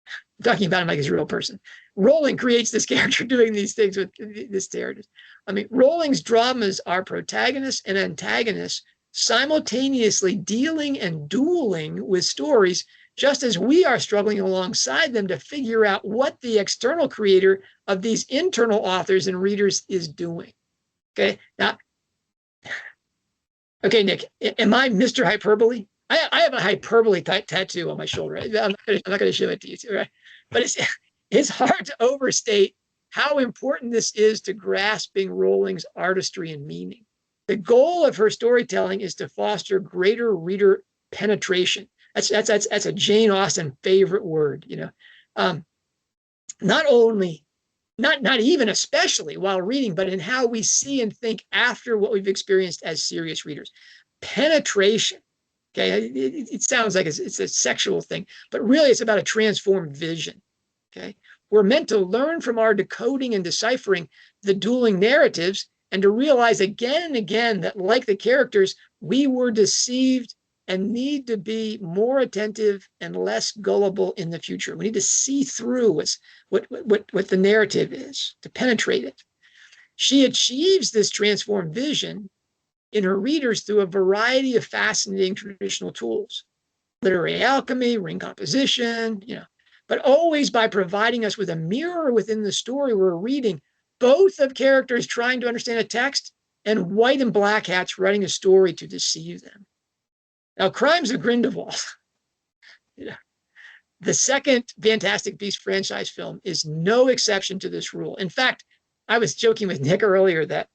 [SPEAKER 2] I'm talking about him like he's a real person. Rowling creates this character doing these things with this character. I mean, Rowling's dramas are protagonists and antagonists simultaneously dealing and dueling with stories, just as we are struggling alongside them to figure out what the external creator of these internal authors and readers is doing. Okay, now, okay, Nick, am I Mr. Hyperbole? I have a hyperbole tattoo on my shoulder. I'm not going to show it to you, right? But it's hard to overstate how important this is to grasping Rowling's artistry and meaning. The goal of her storytelling is to foster greater reader penetration. That's a Jane Austen favorite word, Not only, not even especially while reading, but in how we see and think after what we've experienced as serious readers. Penetration. Okay, it sounds like it's a sexual thing, but really it's about a transformed vision. Okay, we're meant to learn from our decoding and deciphering the dueling narratives, and to realize again and again that, like the characters, we were deceived and need to be more attentive and less gullible in the future. We need to see through what the narrative is, to penetrate it. She achieves this transformed vision in her readers through a variety of fascinating traditional tools. literary alchemy, ring composition, but always by providing us with a mirror within the story we're reading, both of characters trying to understand a text and white and black hats writing a story to deceive them. Now, Crimes of Grindelwald, the second Fantastic Beasts franchise film, is no exception to this rule. In fact, I was joking with Nick earlier that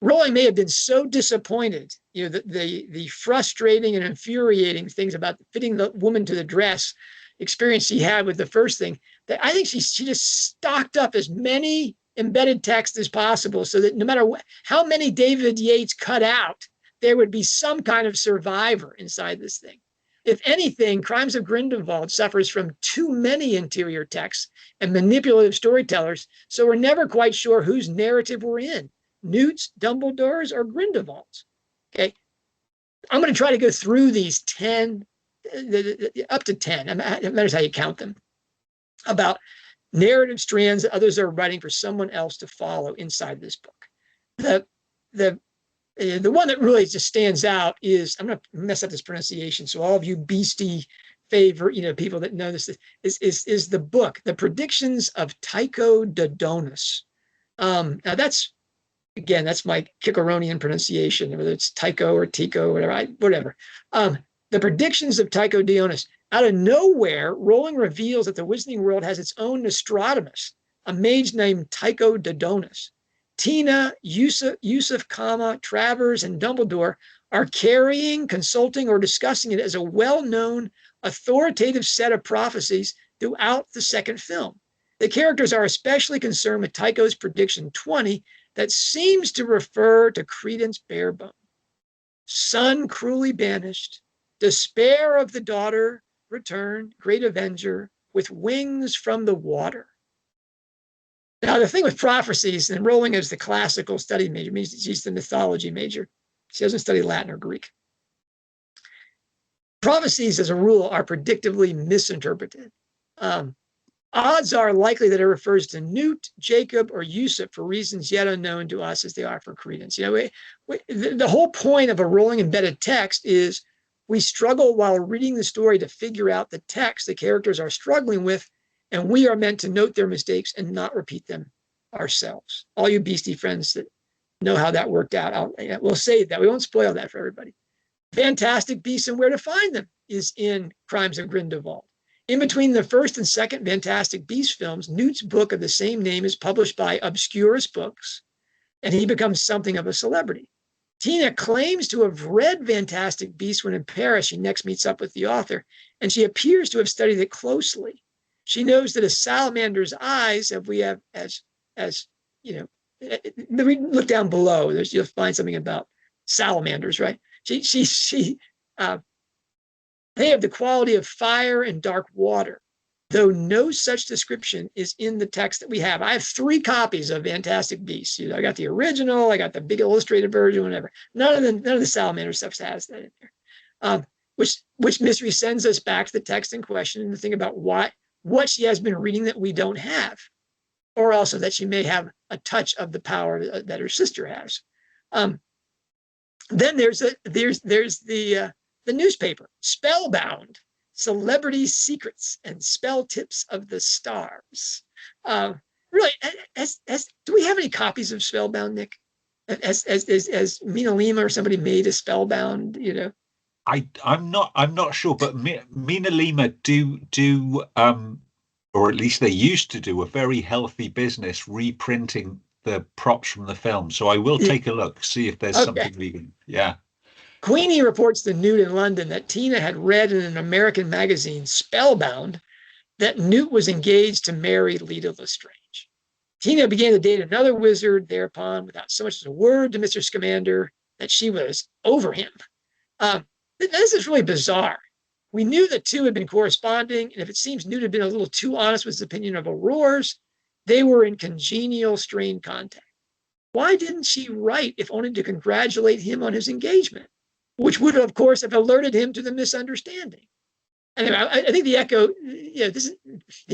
[SPEAKER 2] Rowling may have been so disappointed, the frustrating and infuriating things about fitting the woman to the dress experience she had with the first thing, that I think she just stocked up as many embedded text as possible so that no matter how many David Yates cut out, there would be some kind of survivor inside this thing. If anything, Crimes of Grindelwald suffers from too many interior texts and manipulative storytellers, so we're never quite sure whose narrative we're in, Newt's, Dumbledore's, or Grindelwald's. Okay, I'm going to try to go through these 10, up to 10, it matters how you count them, about narrative strands that others are writing for someone else to follow inside this book. The one that really just stands out is, I'm going to mess up this pronunciation, so all of you beastie favorite, people that know this, is the book, The Predictions of Tycho Dodonus. Now that's my Ciceronian pronunciation, whether it's Tycho or Tico, whatever. The Predictions of Tycho Dodonus. Out of nowhere, Rowling reveals that the Wizarding World has its own Nostradamus, a mage named Tycho Dodonus. Tina, Yusuf Kama, Travers, and Dumbledore are carrying, consulting, or discussing it as a well-known, authoritative set of prophecies throughout the second film. The characters are especially concerned with Tycho's prediction 20 that seems to refer to Credence Barebone. Son cruelly banished, despair of the daughter returned, great avenger, with wings from the water. Now, the thing with prophecies, and Rowling is the classical study major, means she's the mythology major. She doesn't study Latin or Greek. Prophecies, as a rule, are predictably misinterpreted. Odds are likely that it refers to Newt, Jacob, or Yusuf for reasons yet unknown to us as they are for Credence. The whole point of a Rowling embedded text is we struggle while reading the story to figure out the text the characters are struggling with, and we are meant to note their mistakes and not repeat them ourselves. All you beastie friends that know how that worked out, we'll save that. We won't spoil that for everybody. Fantastic Beasts and Where to Find Them is in Crimes of Grindelwald. In between the first and second Fantastic Beasts films, Newt's book of the same name is published by Obscurus Books, and he becomes something of a celebrity. Tina claims to have read Fantastic Beasts when in Paris she next meets up with the author, and she appears to have studied it closely. She knows that a salamander's eyes, look down below, you'll find something about salamanders, right? They have the quality of fire and dark water, though no such description is in the text that we have. I have 3 copies of Fantastic Beasts. I got the original, I got the big illustrated version, whatever. None of the salamander stuff has that in there. Which mystery sends us back to the text in question and to think about what she has been reading that we don't have, or also that she may have a touch of the power that her sister has. Then there's the newspaper, Spellbound, Celebrity Secrets and Spell Tips of the Stars. Really, do we have any copies of Spellbound, Nick? As Mina Lima or somebody made a Spellbound,
[SPEAKER 1] I'm not sure, but Mina Lima do or at least they used to do a very healthy business reprinting the props from the film. So I will take a look, see if there's something we can,
[SPEAKER 2] Queenie reports to Newt in London that Tina had read in an American magazine, Spellbound, that Newt was engaged to marry Leta Lestrange. Tina began to date another wizard thereupon without so much as a word to Mr. Scamander that she was over him. This is really bizarre. We knew the two had been corresponding, and if it seems Newt had been a little too honest with his opinion of Aurore's, they were in congenial, strained contact. Why didn't she write if only to congratulate him on his engagement, which would, of course, have alerted him to the misunderstanding? Anyway, I think the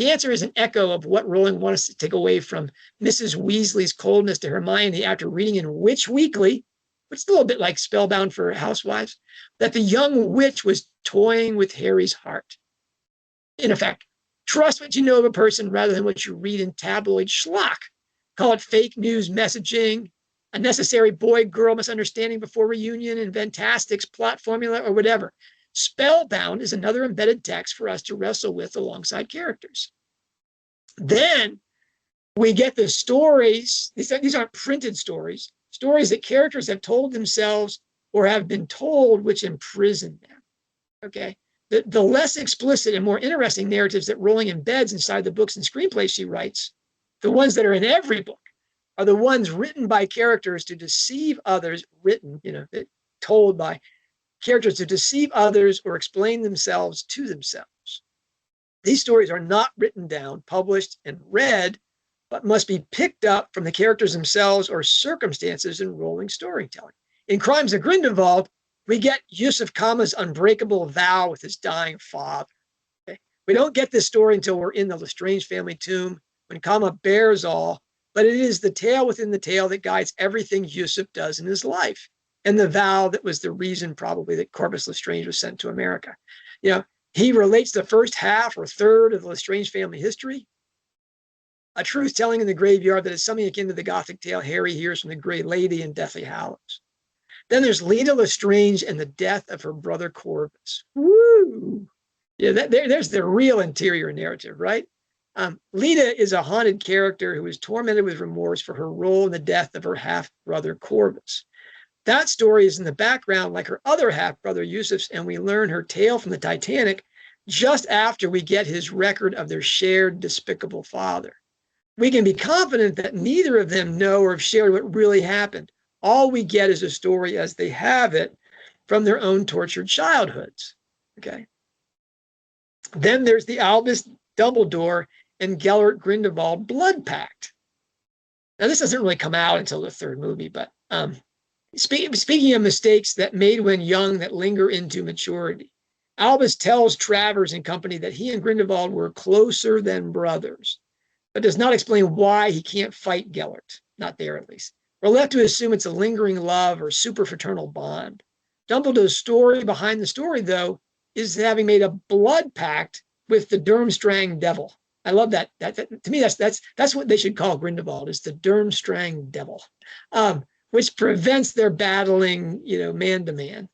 [SPEAKER 2] answer is an echo of what Rowling wants to take away from Mrs. Weasley's coldness to Hermione after reading in Witch Weekly which is a little bit like Spellbound for housewives, that the young witch was toying with Harry's heart. In effect, trust what you know of a person rather than what you read in tabloid schlock. Call it fake news messaging, a necessary boy-girl misunderstanding before reunion, and Fantastic's plot formula, or whatever. Spellbound is another embedded text for us to wrestle with alongside characters. Then we get the stories. These aren't printed stories, stories that characters have told themselves or have been told, which imprison them. Okay. The less explicit and more interesting narratives that Rowling embeds inside the books and screenplays she writes, the ones that are in every book, are the ones written by characters to deceive others, told by characters to deceive others or explain themselves to themselves. These stories are not written down, published, and read, but must be picked up from the characters themselves or circumstances in Rowling storytelling. In Crimes of Grindelwald, we get Yusuf Kama's unbreakable vow with his dying father. Okay? We don't get this story until we're in the Lestrange family tomb, when Kama bears all, but it is the tale within the tale that guides everything Yusuf does in his life, and the vow that was the reason probably that Corvus Lestrange was sent to America. He relates the first half or third of the Lestrange family history, a truth telling in the graveyard that is something akin to the Gothic tale Harry hears from the Grey Lady in Deathly Hallows. Then there's Leta Lestrange and the death of her brother Corvus. Woo! Yeah, there's the real interior narrative, right? Leta is a haunted character who is tormented with remorse for her role in the death of her half-brother Corvus. That story is in the background like her other half-brother Yusuf's, and we learn her tale from the Titanic just after we get his record of their shared despicable father. We can be confident that neither of them know or have shared what really happened. All we get is a story as they have it from their own tortured childhoods. Okay. Then there's the Albus Dumbledore and Gellert Grindelwald blood pact. Now, this doesn't really come out until the third movie, but speaking of mistakes that made when young that linger into maturity, Albus tells Travers and company that he and Grindelwald were closer than brothers, but does not explain why he can't fight Gellert, not there at least. We're left to assume it's a lingering love or super fraternal bond. Dumbledore's story behind the story, though, is having made a blood pact with the Durmstrang devil. I love that. To me, that's what they should call Grindelwald, is the Durmstrang devil, which prevents their battling, man to man.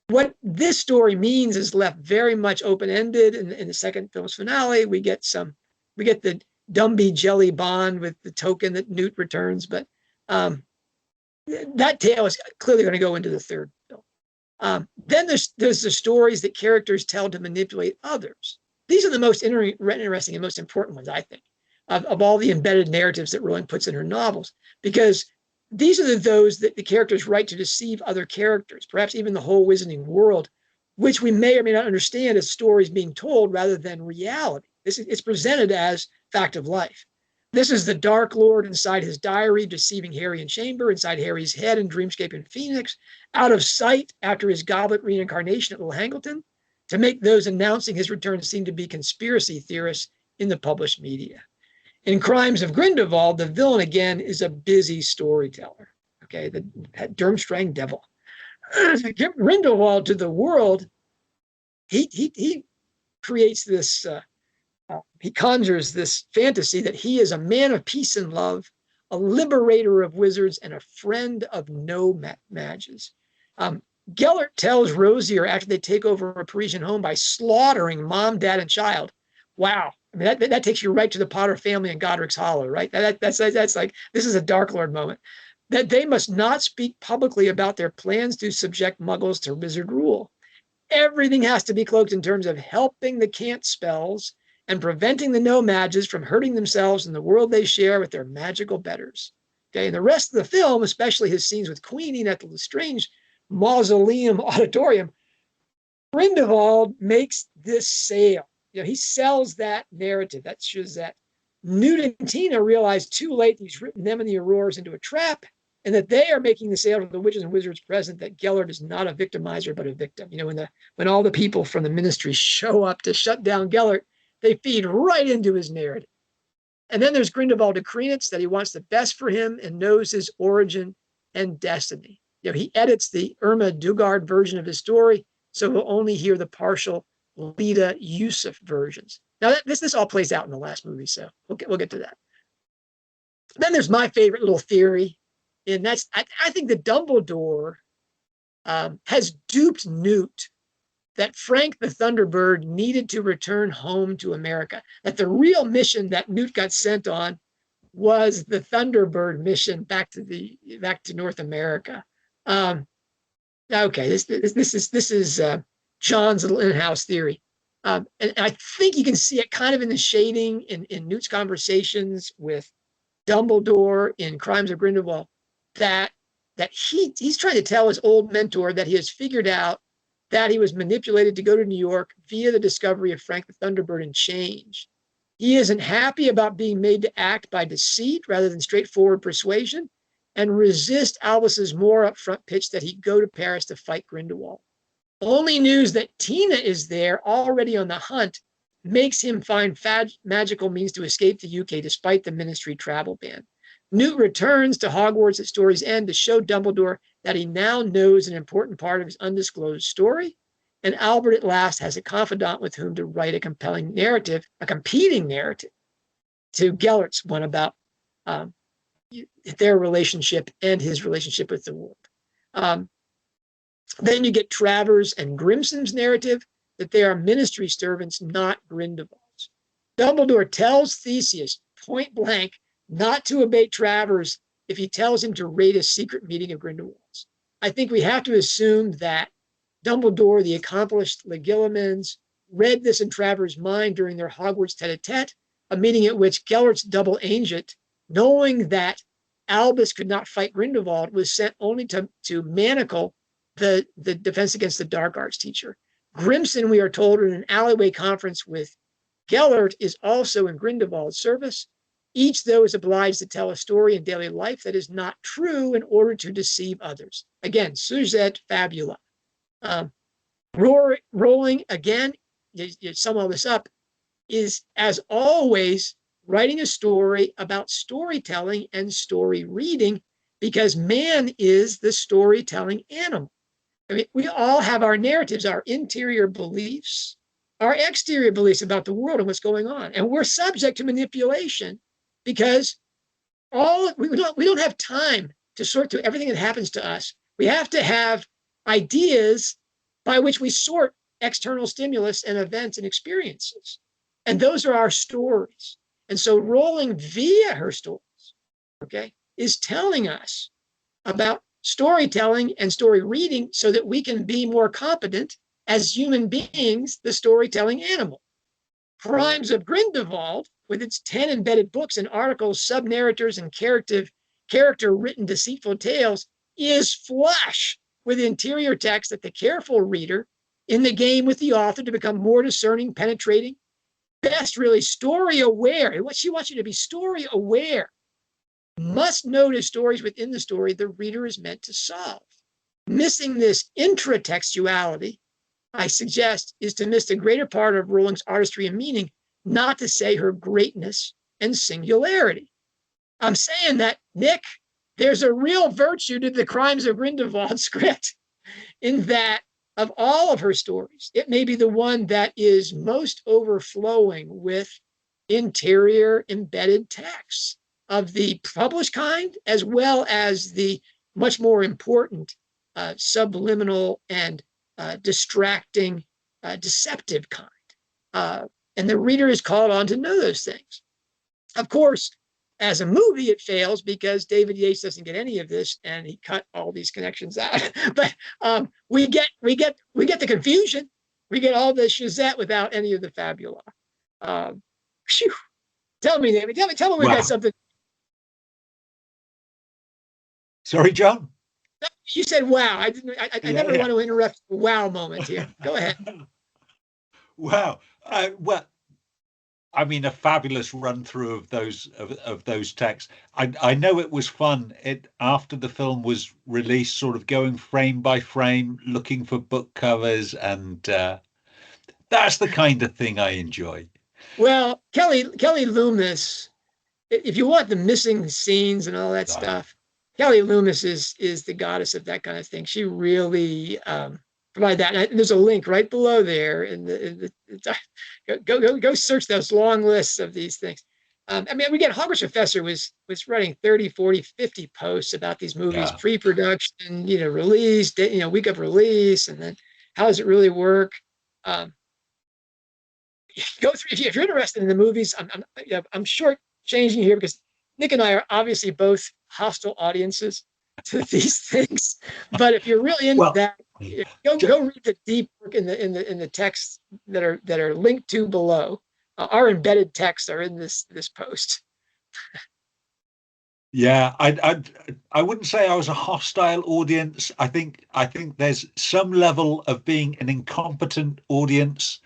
[SPEAKER 2] What this story means is left very much open-ended in the second film's finale. We get the Dumby jelly bond with the token that Newt returns, but that tale is clearly going to go into the third film. Then there's the stories that characters tell to manipulate others. These are the most interesting and most important ones, I think, of all the embedded narratives that Rowling puts in her novels, because these are those that the characters write to deceive other characters, perhaps even the whole wizarding world, which we may or may not understand as stories being told rather than reality. It's presented as fact of life. This is the Dark Lord inside his diary, deceiving Harry in Chamber, inside Harry's head in Dreamscape and Phoenix, out of sight after his goblet reincarnation at Little Hangleton, to make those announcing his return seem to be conspiracy theorists in the published media. In Crimes of Grindelwald, the villain, again, is a busy storyteller, okay, the Durmstrang devil. Grindelwald to the world, he creates this... he conjures this fantasy that he is a man of peace and love, a liberator of wizards, and a friend of no mages. Gellert tells Rosier after they take over a Parisian home by slaughtering mom, dad, and child. Wow. I mean, that takes you right to the Potter family and Godric's Hollow, right? That's like, this is a Dark Lord moment. That they must not speak publicly about their plans to subject muggles to wizard rule. Everything has to be cloaked in terms of helping the can't spells and preventing the no-mages from hurting themselves in the world they share with their magical betters. Okay, and the rest of the film, especially his scenes with Queenie at the Lestrange Mausoleum Auditorium, Grindelwald makes this sale. He sells that narrative. That shows that Newt and Tina realize too late he's written them and the Auroras into a trap, and that they are making the sale to the witches and wizards present that Gellert is not a victimizer but a victim. When all the people from the ministry show up to shut down Gellert, they feed right into his narrative. And then there's Grindelwald to Credence, that he wants the best for him and knows his origin and destiny. he edits the Irma Dugard version of his story, so we'll only hear the partial Leta Yusuf versions. Now, this all plays out in the last movie, so we'll get to that. Then there's my favorite little theory, and that's I think that Dumbledore has duped Newt that Frank the Thunderbird needed to return home to America, that the real mission that Newt got sent on was the Thunderbird mission back to North America. Okay, this is John's little in-house theory. And I think you can see it kind of in the shading in Newt's conversations with Dumbledore in Crimes of Grindelwald, that he's trying to tell his old mentor that he has figured out that he was manipulated to go to New York via the discovery of Frank the Thunderbird and change. He isn't happy about being made to act by deceit rather than straightforward persuasion, and resist Albus's more upfront pitch that he'd go to Paris to fight Grindelwald. Only news that Tina is there, already on the hunt, makes him find magical means to escape the UK despite the Ministry travel ban. Newt returns to Hogwarts at story's end to show Dumbledore that he now knows an important part of his undisclosed story, and Albert at last has a confidant with whom to write a compelling narrative, a competing narrative to Gellert's one about their relationship and his relationship with the world. Then you get Travers and Grimson's narrative that they are Ministry servants, not Grindelwalds. Dumbledore tells Theseus point blank not to obey Travers if he tells him to raid a secret meeting of Grindelwalds. I think we have to assume that Dumbledore, the accomplished Legilimens, read this in Travers' mind during their Hogwarts tete-a-tete, a meeting at which Gellert's double agent, knowing that Albus could not fight Grindelwald, was sent only to manacle the Defense Against the Dark Arts teacher. Grimson, we are told in an alleyway conference with Gellert, is also in Grindelwald's service. Each, though, is obliged to tell a story in daily life that is not true in order to deceive others. Again, sujet fabula. Rowling, again, you sum all this up, is, as always, writing a story about storytelling and story reading, because man is the storytelling animal. I mean, we all have our narratives, our interior beliefs, our exterior beliefs about the world and what's going on. And we're subject to manipulation because we don't have time to sort through everything that happens to us. We have to have ideas by which we sort external stimulus and events and experiences. And those are our stories. And so Rowling, via her stories, okay, is telling us about storytelling and story reading so that we can be more competent as human beings, the storytelling animal. Crimes of Grindelwald, with its 10 embedded books and articles, sub-narrators, and character-written deceitful tales, is flush with interior text that the careful reader, in the game with the author to become more discerning, penetrating, best really story-aware. What she wants you to be story-aware. Must notice stories within the story the reader is meant to solve. Missing this intratextuality, I suggest, is to miss the greater part of Rowling's artistry and meaning, not to say her greatness and singularity. I'm saying that, Nick, there's a real virtue to the Crimes of Grindelwald script, in that of all of her stories, it may be the one that is most overflowing with interior embedded texts of the published kind, as well as the much more important subliminal and distracting, deceptive kind. And the reader is called on to know those things. Of course, as a movie, it fails because David Yates doesn't get any of this, and he cut all these connections out. But we get the confusion. We get all the Shazette without any of the fabula. Tell me, David. Tell me we got something.
[SPEAKER 1] Sorry, John.
[SPEAKER 2] You said wow. I never want to interrupt a wow moment here. Go ahead.
[SPEAKER 1] Wow. Well, I mean, a fabulous run through of those texts. I know it was fun. After the film was released, sort of going frame by frame, looking for book covers, and that's the kind of thing I enjoy.
[SPEAKER 2] Well, Kelly Loomis, if you want the missing scenes and all that stuff, Kelly Loomis is the goddess of that kind of thing. She really provide that. And there's a link right below there go search those long lists of these things. I mean, we get Hogwarts Professor was running 30, 40, 50 posts about these movies,
[SPEAKER 1] Yeah.
[SPEAKER 2] pre-production, release, week of release, and then how does it really work? Go through if you're interested in the movies. I'm short changing here because Nick and I are obviously both hostile audiences to these things. But if you're really into that, go read the deep work in the texts that are linked to below. Our embedded texts are in this post.
[SPEAKER 1] Yeah, I wouldn't say I was a hostile audience. I think there's some level of being an incompetent audience,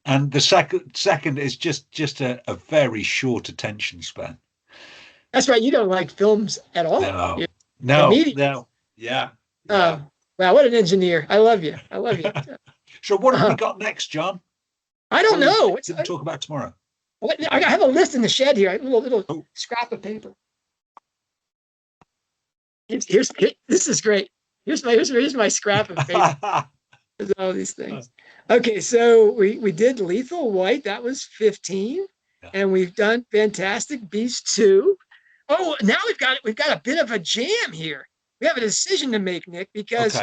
[SPEAKER 1] and the second is just a very short attention span.
[SPEAKER 2] That's right. You don't like films at all.
[SPEAKER 1] No. Yeah.
[SPEAKER 2] Wow, what an engineer! I love you.
[SPEAKER 1] So what have we got next, John?
[SPEAKER 2] I don't know.
[SPEAKER 1] What to talk about tomorrow?
[SPEAKER 2] I have a list in the shed here. A little scrap of paper. This is great. Here's my scrap of paper. There's all these things. Okay, so we did Lethal White. That was 15, and we've done Fantastic Beasts 2. Oh, now we've got a bit of a jam here. We have a decision to make, Nick, because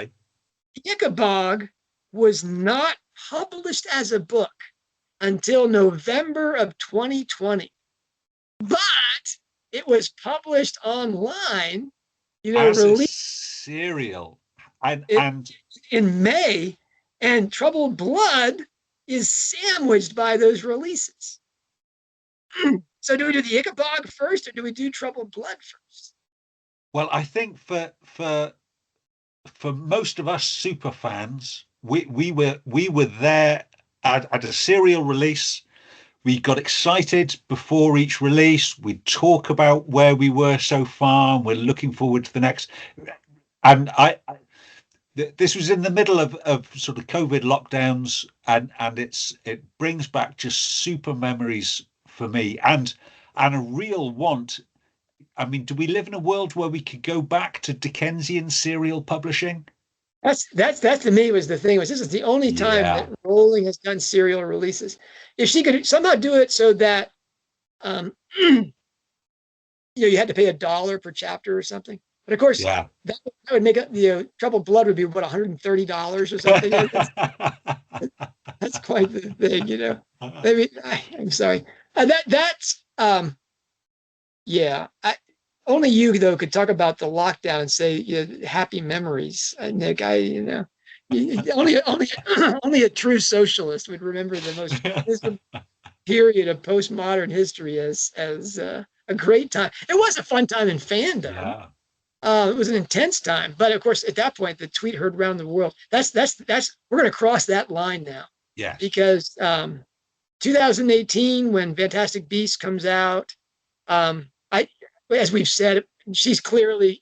[SPEAKER 2] Ichabod was not published as a book until November of 2020, but it was published online.
[SPEAKER 1] As released a serial, and
[SPEAKER 2] in May, and Troubled Blood is sandwiched by those releases. So do we do the Ichabod first, or do we do Troubled Blood first?
[SPEAKER 1] Well, I think for most of us super fans, we were there at a serial release. We got excited before each release. We'd talk about where we were so far, and we're looking forward to the next. And this was in the middle of sort of COVID lockdowns, and it brings back just super memories for me, and a real want. I mean, do we live in a world where we could go back to Dickensian serial publishing?
[SPEAKER 2] That's to me was the thing. This is the only time that Rowling has done serial releases. If she could somehow do it so that you had to pay $1 per chapter or something. But of course, that would make it, Troubled Blood would be what, $130 or something. That's quite the thing, Maybe I'm sorry. Only you though could talk about the lockdown and say happy memories, Nick. Only a true socialist would remember the most period of postmodern history as a great time. It was a fun time in fandom.
[SPEAKER 1] Yeah.
[SPEAKER 2] It was an intense time, but of course, at that point, the tweet heard around the world. That's we're going to cross that line now.
[SPEAKER 1] Yeah.
[SPEAKER 2] Because 2018, when Fantastic Beasts comes out, as we've said, she's clearly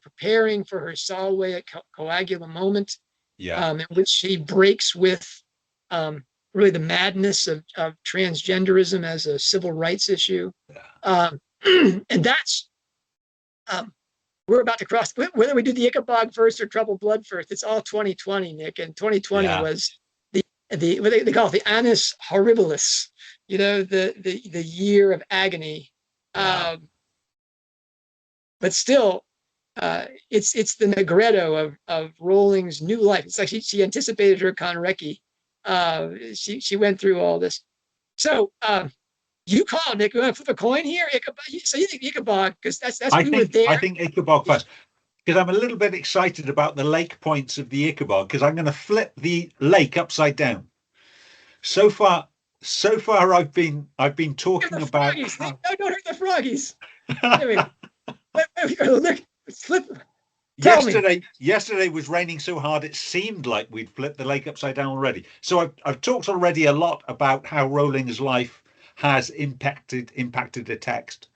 [SPEAKER 2] preparing for her Solway Coagula moment.
[SPEAKER 1] Yeah.
[SPEAKER 2] In which she breaks with really the madness of transgenderism as a civil rights issue. Yeah. And that's we're about to cross, whether we do the Ichabod first or Troubled Blood first, it's all 2020, Nick. And 2020 was the what they call it, the annus horribilis, the year of agony. Wow. But still, it's the Negretto of Rowling's new life. It's like she anticipated her Kanreki. She went through all this. So you call, Nick. You want to flip a coin here? Ichabod. So you think Ichabod, because that's we were there.
[SPEAKER 1] I think Ichabod first, because I'm a little bit excited about the lake points of the Ichabod, because I'm going to flip the lake upside down. So far I've been talking about
[SPEAKER 2] how... No, don't hurt the froggies. There we go. Look, flip.
[SPEAKER 1] Yesterday was raining so hard it seemed like we'd flipped the lake upside down already. So I've talked already a lot about how Rowling's life has impacted a text.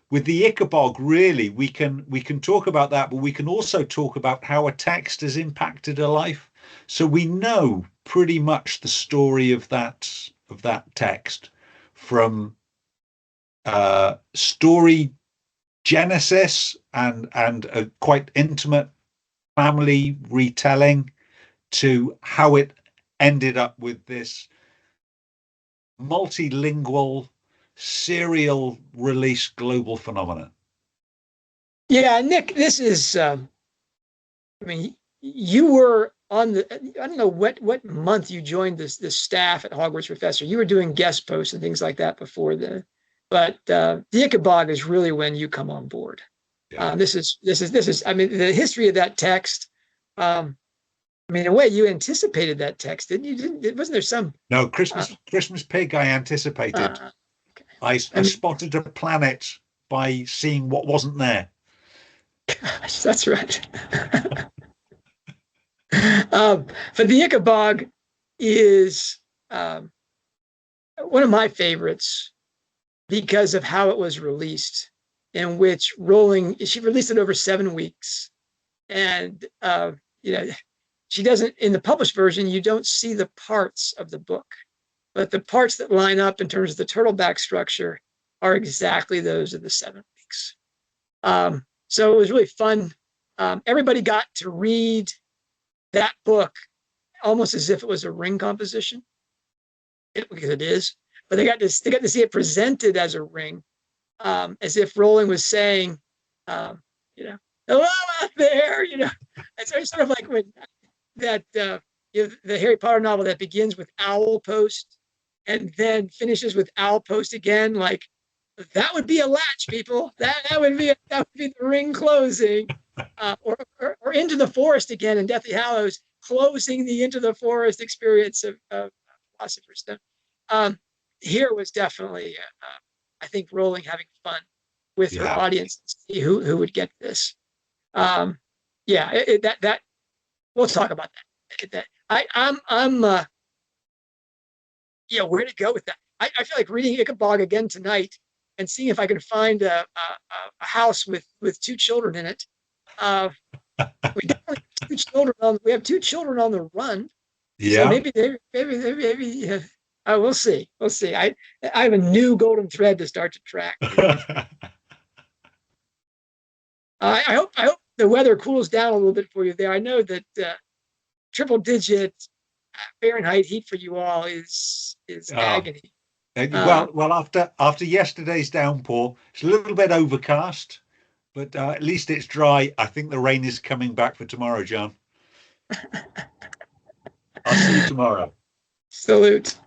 [SPEAKER 1] With the Ichabod, really, we can talk about that, but we can also talk about how a text has impacted a life. So we know pretty much the story of that text from story genesis and a quite intimate family retelling to how it ended up with this multilingual serial release global phenomenon.
[SPEAKER 2] Yeah, Nick, this is, I mean, you were on the, I don't know what month you joined this staff at Hogwarts Professor. You were doing guest posts and things like that before but the Ichabod is really when you come on board.
[SPEAKER 1] Yeah.
[SPEAKER 2] This is, I mean, the history of that text. I mean, in a way, you anticipated that text, didn't you? Wasn't there some?
[SPEAKER 1] No, Christmas Pig, I anticipated.
[SPEAKER 2] Okay.
[SPEAKER 1] I spotted a planet by seeing what wasn't there.
[SPEAKER 2] Gosh, that's right. But the Ichabod is one of my favorites because of how it was released, in which Rowling, she released it over 7 weeks. And, you know, she doesn't, in the published version, you don't see the parts of the book, but the parts that line up in terms of the turtleback structure are exactly those of the 7 weeks. So it was really fun. Everybody got to read that book almost as if it was a ring composition, because it is, but they got to see it presented as a ring, as if Rowling was saying, you know, hello out there, you know. It's sort of like when that you know, the Harry Potter novel that begins with Owl Post and then finishes with Owl Post again, like that would be a latch, people. That would be the ring closing, or Into the Forest again in Deathly Hallows, closing the Into the Forest experience of Philosopher's Stone. Here was definitely, I think, Rowling having fun with her audience to see who would get this. Yeah, that we'll talk about that. I'm yeah, where to go with that? I feel like reading Ichabod again tonight and seeing if I can find a house with 2 children in it. We definitely have 2 children we have 2 children on the run.
[SPEAKER 1] Yeah.
[SPEAKER 2] So maybe we'll see. We'll see. I have a new golden thread to start to track. I hope the weather cools down a little bit for you there. I know that triple digit Fahrenheit heat for you all is agony.
[SPEAKER 1] Well, after yesterday's downpour, it's a little bit overcast, but at least it's dry. I think the rain is coming back for tomorrow, John. I'll see you tomorrow.
[SPEAKER 2] Salute.